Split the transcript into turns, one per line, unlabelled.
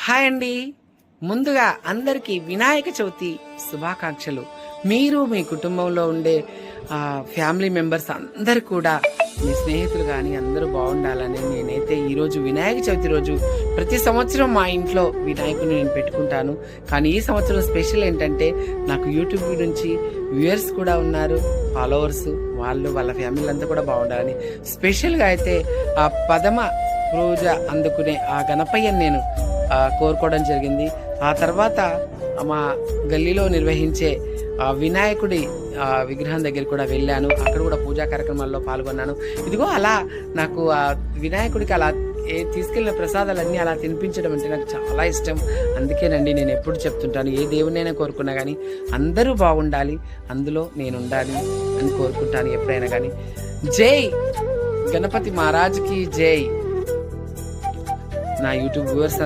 Hi అండి. ముందుగా అందరికీ వినాయక చవితి శుభాకాంక్షలు. మీరు మీ కుటుంబంలో ఉండే ఫ్యామిలీ మెంబర్స్ అందరు కూడా, మీ స్నేహితులు కానీ అందరూ బాగుండాలని నేనైతే ఈరోజు వినాయక చవితి రోజు ప్రతి సంవత్సరం మా ఇంట్లో వినాయకుని నేను పెట్టుకుంటాను. కానీ ఈ సంవత్సరం స్పెషల్ ఏంటంటే, నాకు యూట్యూబ్ నుంచి వ్యూయర్స్ కూడా ఉన్నారు, ఫాలోవర్స్, వాళ్ళ ఫ్యామిలీ అంతా కూడా బాగుండాలని స్పెషల్గా అయితే ఆ పదమ పూజ అందుకునే ఆ గణపయ్యని నేను కోరుకోవడం జరిగింది. ఆ తర్వాత మా గల్లీలో నిర్వహించే వినాయకుడి విగ్రహం దగ్గర కూడా వెళ్ళాను. అక్కడ కూడా పూజా కార్యక్రమాల్లో పాల్గొన్నాను. ఇదిగో అలా నాకు ఆ వినాయకుడికి అలా తీసుకెళ్లిన ప్రసాదాలన్నీ అలా తినిపించడం అంటే నాకు చాలా ఇష్టం. అందుకేనండి నేను ఎప్పుడు చెప్తుంటాను, ఏ దేవునైనా కోరుకున్నా కానీ అందరూ బాగుండాలి, అందులో నేను ఉండాలి అని కోరుకుంటాను ఎప్పుడైనా కానీ. జై గణపతి మహారాజ్కి జై. నా యూట్యూబ్ వ్యూవర్స్